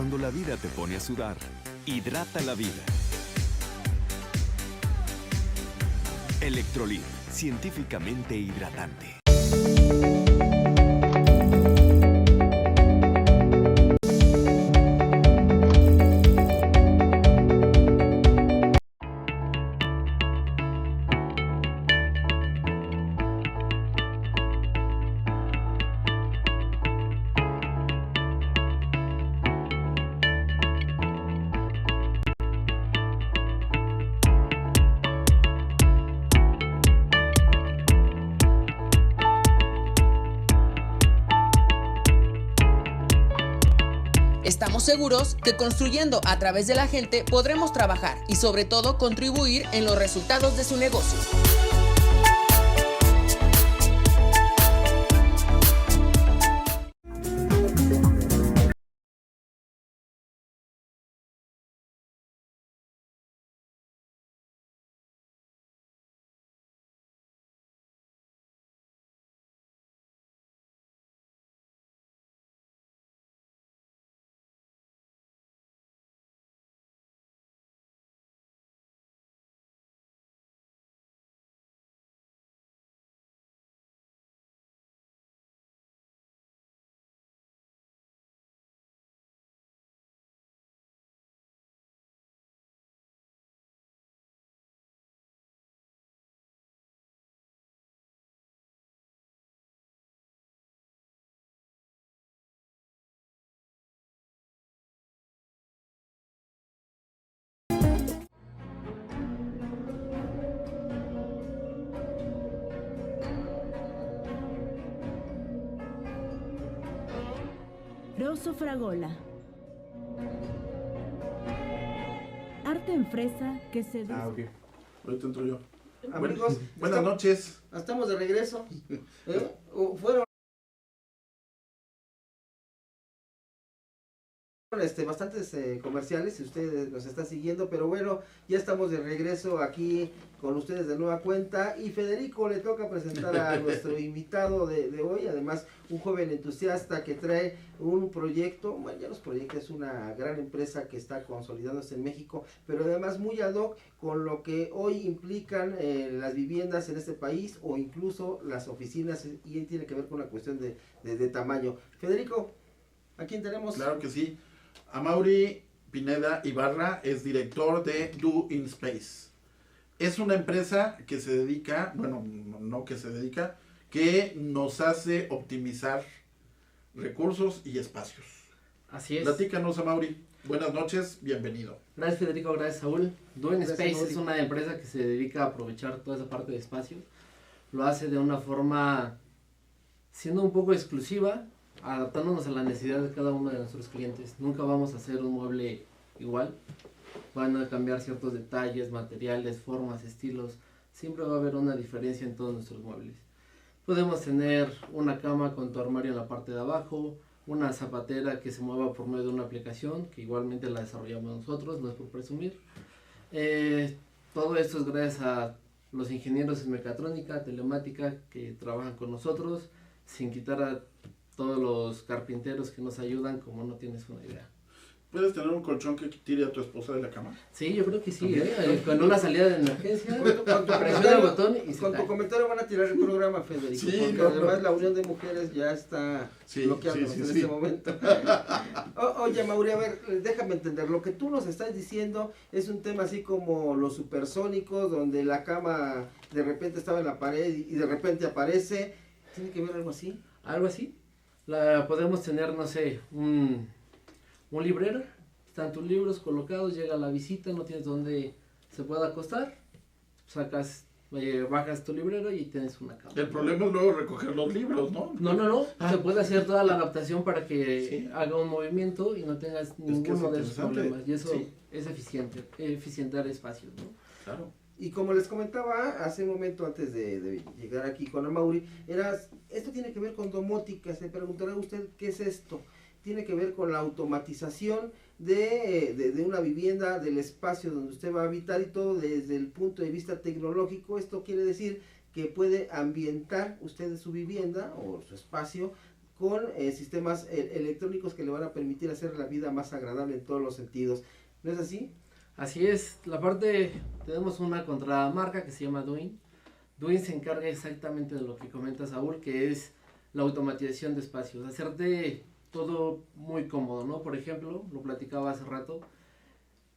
Cuando la vida te pone a sudar, hidrata la vida. Electrolit, científicamente hidratante. Estamos seguros que construyendo a través de la gente podremos trabajar y sobre todo contribuir en los resultados de su negocio. Rosso Fragola. Arte en fresa que seduce. Ok. Ahorita entro yo. Amigos, Buenas noches. estamos de regreso. Fueron bastantes comerciales, si ustedes nos están siguiendo, pero bueno, ya estamos de regreso aquí con ustedes de nueva cuenta, y Federico le toca presentar a nuestro invitado de hoy, además un joven entusiasta que trae un proyecto, bueno, ya los proyectos, es una gran empresa que está consolidándose en México, pero además muy ad hoc con lo que hoy implican las viviendas en este país, o incluso las oficinas, y tiene que ver con una cuestión de tamaño. Federico, ¿a quién tenemos? Claro que sí. Amaury Pineda Ibarra es director de Do in Space. Es una empresa que se dedica, bueno, no que se dedica, que nos hace optimizar recursos y espacios. Así es. Platícanos, Amaury. Buenas noches, bienvenido. Gracias, Federico, gracias, Saúl. Do in Gracias, Space Mauri. es una empresa que se dedica a aprovechar toda esa parte de espacio. Lo hace de una forma siendo un poco exclusiva, adaptándonos a la necesidad de cada uno de nuestros clientes. Nunca vamos a hacer un mueble igual. Van a cambiar ciertos detalles, materiales, formas, estilos. Siempre va a haber una diferencia en todos nuestros muebles. Podemos tener una cama con tu armario en la parte de abajo, una zapatera que se mueva por medio de una aplicación, que igualmente la desarrollamos nosotros, no es por presumir. Todo esto es gracias a los ingenieros en mecatrónica, telemática, que trabajan con nosotros, sin quitar a todos los carpinteros que nos ayudan, como no tienes una idea. ¿Puedes tener un colchón que tire a tu esposa de la cama? Sí, yo creo que sí, con una salida de emergencia, Con tu presiona el comentario- botón y se Con tu cae. comentario van a tirar el programa, Federico, Sí, porque no, además no. la Unión de Mujeres ya está Sí, bloqueándonos sí, en sí. este momento. Oye, Mauri, a ver, déjame entender, lo que tú nos estás diciendo es un tema así como los supersónicos, donde la cama de repente estaba en la pared y de repente aparece. ¿Tiene que ver algo así? Algo así. Podemos tener, no sé, un librero. Están tus libros colocados, llega la visita, no tienes donde se pueda acostar. Sacas, bajas tu librero y tienes una cama. El problema es luego recoger los libros, ¿no? No. Ah. Se puede hacer toda la adaptación para que Sí. haga un movimiento y no tengas ninguno de esos interesante. problemas. Y eso Sí. es eficientar espacios, ¿no? Claro. Y como les comentaba hace un momento antes de llegar aquí con Amaury, esto tiene que ver con domótica. Se preguntará usted qué es esto. Tiene que ver con la automatización de una vivienda, del espacio donde usted va a habitar, y todo desde el punto de vista tecnológico. Esto quiere decir que puede ambientar usted su vivienda o su espacio con sistemas electrónicos que le van a permitir hacer la vida más agradable en todos los sentidos. ¿No es así? Así es, tenemos una contramarca que se llama Duin. Duin se encarga exactamente de lo que comenta Saúl, que es la automatización de espacios, hacerte todo muy cómodo, ¿no? Por ejemplo, lo platicaba hace rato,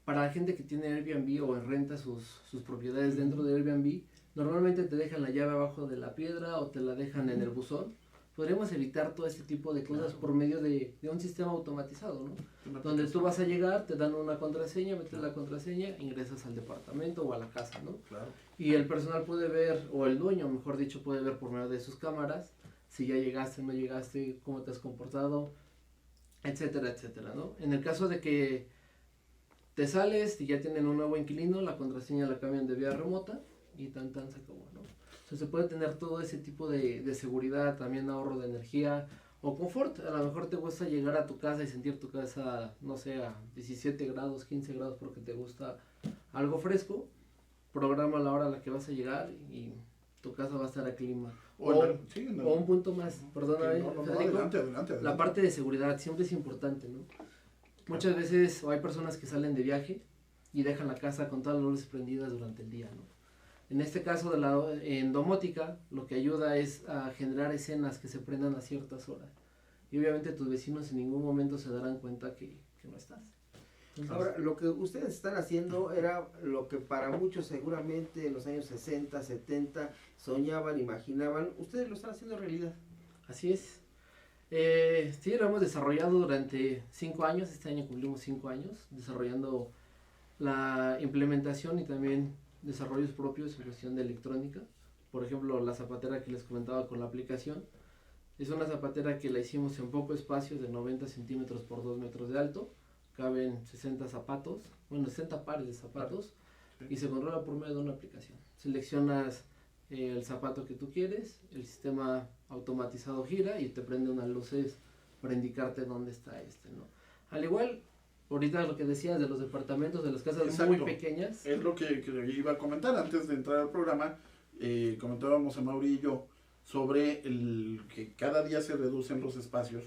para la gente que tiene Airbnb o renta sus propiedades dentro de Airbnb, normalmente te dejan la llave abajo de la piedra o te la dejan en el buzón. Podríamos evitar todo este tipo de cosas por medio de un sistema automatizado, ¿no? Donde tú vas a llegar, te dan una contraseña, metes la contraseña, ingresas al departamento o a la casa, ¿no? Claro. Y el personal puede ver, o el dueño, mejor dicho, puede ver por medio de sus cámaras, si ya llegaste, no llegaste, cómo te has comportado, etcétera, etcétera, ¿no? En el caso de que te sales y ya tienen un nuevo inquilino, la contraseña la cambian de vía remota y tan se acabó, ¿no? Entonces se puede tener todo ese tipo de seguridad, también ahorro de energía o confort. A lo mejor te gusta llegar a tu casa y sentir tu casa, no sé, a 17 grados, 15 grados porque te gusta algo fresco. Programa la hora a la que vas a llegar y tu casa va a estar a clima. O un punto más, perdóname, adelante. La parte de seguridad siempre es importante, ¿no? Muchas veces hay personas que salen de viaje y dejan la casa con todas las luces prendidas durante el día, ¿no? En este caso en domótica, lo que ayuda es a generar escenas que se prendan a ciertas horas. Y obviamente tus vecinos en ningún momento se darán cuenta que no estás. Entonces, ahora, lo que ustedes están haciendo era lo que para muchos seguramente en los años 60, 70 soñaban, imaginaban. Ustedes lo están haciendo realidad. Así es. Sí, lo hemos desarrollado durante 5 años. Este año cumplimos 5 años desarrollando la implementación y también desarrollos propios en cuestión de electrónica. Por ejemplo, la zapatera que les comentaba con la aplicación. Es una zapatera que la hicimos en poco espacio de 90 centímetros por 2 metros de alto. Caben 60 zapatos, 60 pares de zapatos, y se controla por medio de una aplicación. Seleccionas el zapato que tú quieres, el sistema automatizado gira y te prende unas luces para indicarte dónde está ¿no? Al igual, ahorita lo que decías de los departamentos, de las casas muy pequeñas. Es lo que iba a comentar antes de entrar al programa. Comentábamos a Mauri y yo sobre que cada día se reducen los espacios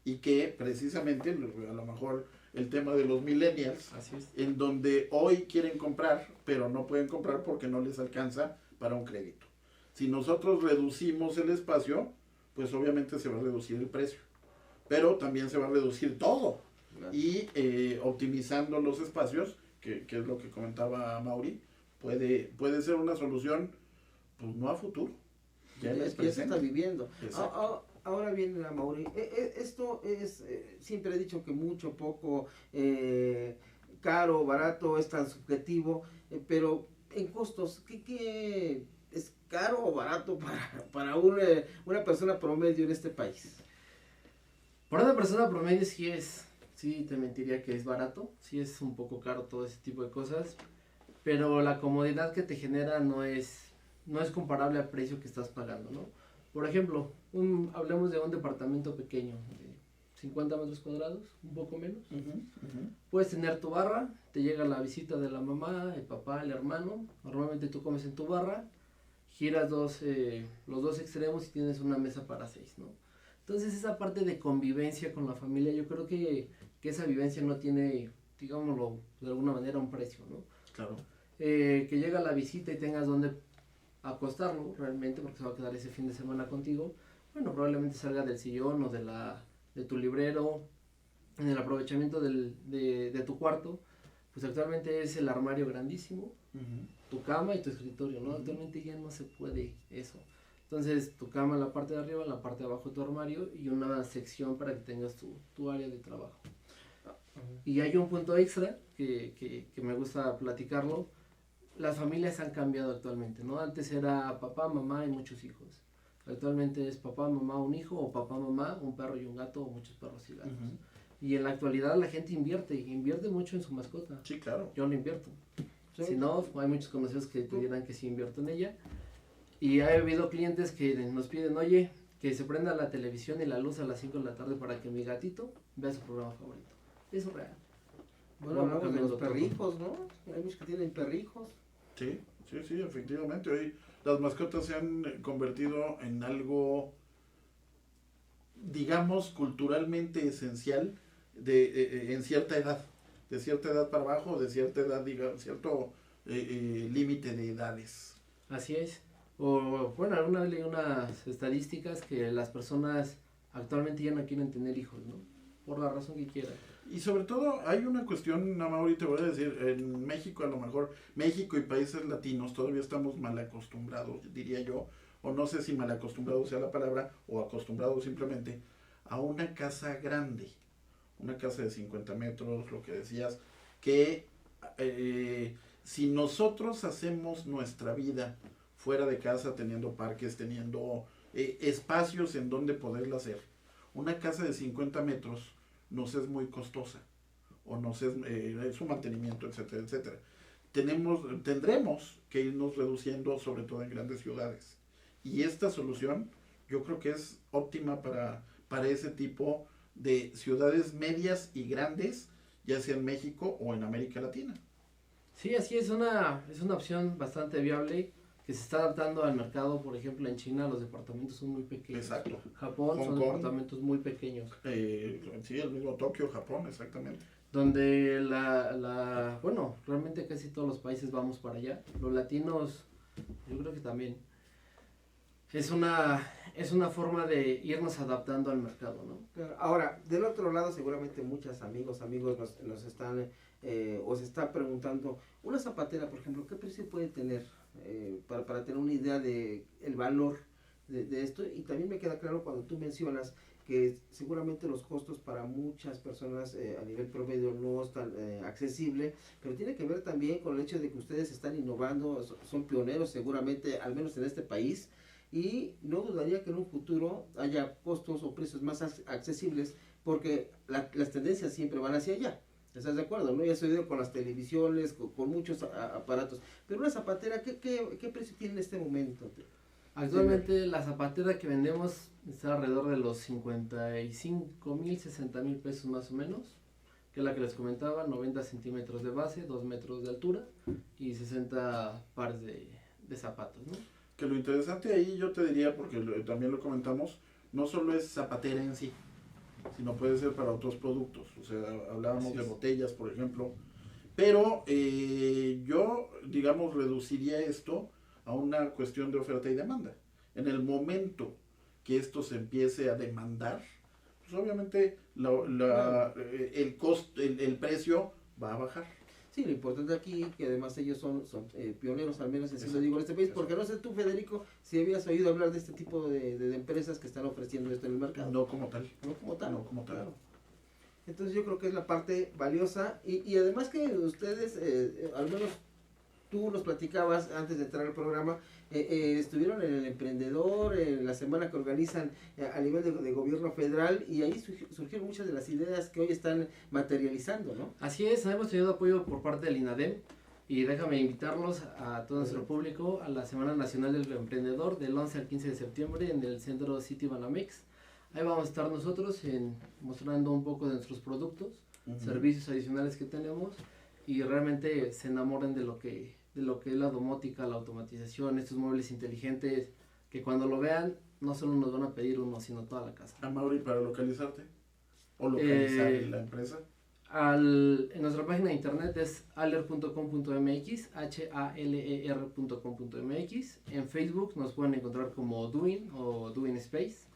y que precisamente, a lo mejor el tema de los millennials, en donde hoy quieren comprar, pero no pueden comprar porque no les alcanza para un crédito. Si nosotros reducimos el espacio, pues obviamente se va a reducir el precio, pero también se va a reducir todo. Y optimizando los espacios, que es lo que comentaba Mauri, puede ser una solución, pues no a futuro. Ya se está viviendo. Ahora viene la Mauri. Esto es, siempre he dicho que mucho, poco, caro, barato, es tan subjetivo, pero en costos, ¿qué es caro o barato para una persona promedio en este país? Para una persona promedio sí te mentiría que es barato, sí es un poco caro todo ese tipo de cosas, pero la comodidad que te genera no es comparable al precio que estás pagando, ¿no? Por ejemplo, hablemos de un departamento pequeño, de 50 metros cuadrados, un poco menos. Puedes tener tu barra, te llega la visita de la mamá, el papá, el hermano. Normalmente tú comes en tu barra, giras los dos extremos y tienes una mesa para 6, ¿no? Entonces esa parte de convivencia con la familia, yo creo que esa vivencia no tiene, digámoslo de alguna manera, un precio, ¿no? Claro. Que llega la visita y tengas donde acostarlo realmente, porque se va a quedar ese fin de semana contigo. Bueno, probablemente salga del sillón o de tu librero, en el aprovechamiento de tu cuarto. Pues actualmente es el armario grandísimo, tu cama y tu escritorio, ¿no? Actualmente ya no se puede eso. Entonces tu cama en la parte de arriba, en la parte de abajo tu armario y una sección para que tengas tu área de trabajo. Y hay un punto extra que me gusta platicarlo. Las familias han cambiado actualmente, ¿no? Antes era papá, mamá y muchos hijos. Actualmente es papá, mamá, un hijo, o papá, mamá, un perro y un gato, o muchos perros y gatos. Y en la actualidad la gente invierte mucho en su mascota. Sí, claro. Yo lo invierto. Sí. Si no, hay muchos conocidos que te dirán que sí invierto en ella. Y ha habido clientes que nos piden, oye, que se prenda la televisión y la luz a las 5 de la tarde para que mi gatito vea su programa favorito. Eso es real. Bueno, hablamos de los perrijos, ¿no? Hay muchos que tienen perrijos. Sí, efectivamente. Hoy las mascotas se han convertido en algo digamos, culturalmente esencial en cierta edad, de cierta edad para abajo, de cierta edad, digamos, cierto límite de edades. Así es. O bueno, alguna vez leí unas estadísticas que las personas actualmente ya no quieren tener hijos, ¿no? Por la razón que quieran. Y sobre todo hay una cuestión, Amaury, te voy a decir, en México a lo mejor, México y países latinos todavía estamos mal acostumbrados, diría yo, o no sé si mal acostumbrados sea la palabra, o acostumbrados simplemente, a una casa grande, una casa de 50 metros, lo que decías, que si nosotros hacemos nuestra vida fuera de casa, teniendo parques, teniendo espacios en donde poderla hacer, una casa de 50 metros nos es muy costosa, o nos es su mantenimiento, etcétera, etcétera. Tendremos que irnos reduciendo, sobre todo en grandes ciudades. Y esta solución yo creo que es óptima para ese tipo de ciudades medias y grandes, ya sea en México o en América Latina. Sí, así es una opción bastante viable que se está adaptando al mercado. Por ejemplo, en China los departamentos son muy pequeños. Exacto. Japón Hong son Kong. departamentos muy pequeños. Sí, el mismo Tokio, Japón, exactamente. Donde bueno, realmente casi todos los países vamos para allá. Los latinos, yo creo que también. Es una forma de irnos adaptando al mercado, ¿no? Claro. Ahora, del otro lado, seguramente muchos amigos nos están o se están preguntando, una zapatera, por ejemplo, ¿qué precio puede tener? Para tener una idea de el valor de esto. Y también me queda claro cuando tú mencionas que seguramente los costos para muchas personas a nivel promedio no es tan accesible, pero tiene que ver también con el hecho de que ustedes están innovando, son pioneros seguramente, al menos en este país, y no dudaría que en un futuro haya costos o precios más accesibles, porque las tendencias siempre van hacia allá. ¿Estás de acuerdo? ¿No? Ya se ha oído con las televisiones, con muchos aparatos. Pero una zapatera, ¿qué precio tiene en este momento? Actualmente la zapatera que vendemos está alrededor de los 55,000, 60,000 pesos más o menos, que es la que les comentaba, 90 centímetros de base, 2 metros de altura y 60 pares de zapatos, ¿no? Que lo interesante ahí yo te diría, porque también lo comentamos, no solo es zapatera en sí, sino puede ser para otros productos. O sea, hablábamos de botellas, por ejemplo. Pero yo, digamos, reduciría esto a una cuestión de oferta y demanda. En el momento que esto se empiece a demandar, pues obviamente el costo, el precio va a bajar. Sí, lo importante aquí, que además ellos son pioneros, al menos así lo digo en este país, porque no sé tú, Federico, si habías oído hablar de este tipo de empresas que están ofreciendo esto en el mercado. No como tal. No como tal. No como tal. Claro. Entonces yo creo que es la parte valiosa y además que ustedes, al menos tú nos platicabas antes de entrar al programa, estuvieron en el Emprendedor, en la semana que organizan a nivel de gobierno federal, y ahí surgieron muchas de las ideas que hoy están materializando, ¿no? Así es, hemos tenido apoyo por parte del INADEM y déjame invitarlos a todo nuestro público a la Semana Nacional del Emprendedor del 11 al 15 de septiembre en el Centro City Banamex. Ahí vamos a estar nosotros mostrando un poco de nuestros productos, servicios adicionales que tenemos, y realmente se enamoren de lo que es la domótica, la automatización, estos muebles inteligentes, que cuando lo vean no solo nos van a pedir uno, sino toda la casa. Amaury, para localizarte o localizar la empresa. En nuestra página de internet es haller.com.mx, haler.com.mx. En Facebook nos pueden encontrar como Doing o Doing Space.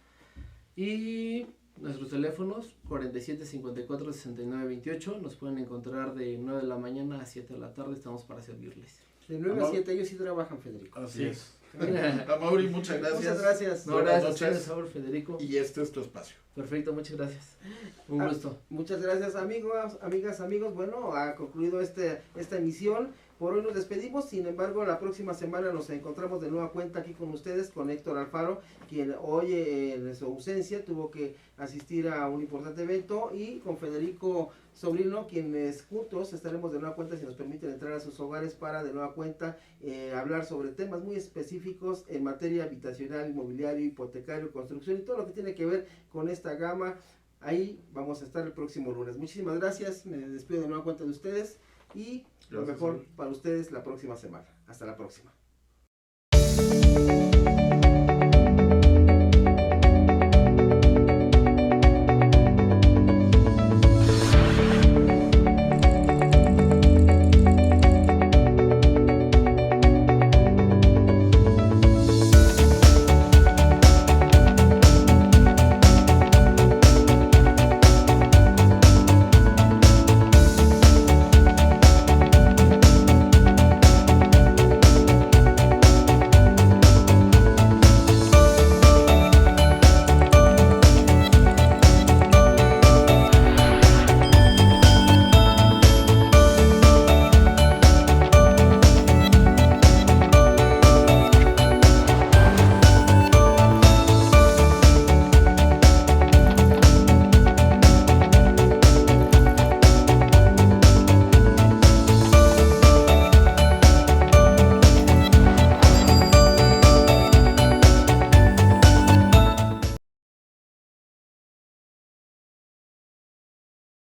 Y nuestros teléfonos 47 54 69 28, nos pueden encontrar de 9 de la mañana a 7 de la tarde, estamos para servirles. De 9 a 7 ellos sí trabajan, Federico. Así es. Amaury, muchas gracias. Muchas gracias. No, Buenas gracias a noches. ustedes, Saúl, Federico. Y este es tu espacio. Perfecto, muchas gracias. Un gusto. Muchas gracias, amigos, amigas, amigos. Bueno, ha concluido esta emisión. Por hoy nos despedimos, sin embargo, la próxima semana nos encontramos de nueva cuenta aquí con ustedes, con Héctor Alfaro, quien hoy en su ausencia tuvo que asistir a un importante evento, y con Federico Sobrino, quienes juntos estaremos de nueva cuenta, si nos permiten entrar a sus hogares para de nueva cuenta hablar sobre temas muy específicos en materia habitacional, inmobiliario, hipotecario, construcción y todo lo que tiene que ver con esta gama. Ahí vamos a estar el próximo lunes. Muchísimas gracias, me despido de nueva cuenta de ustedes y lo mejor para ustedes la próxima semana. Hasta la próxima.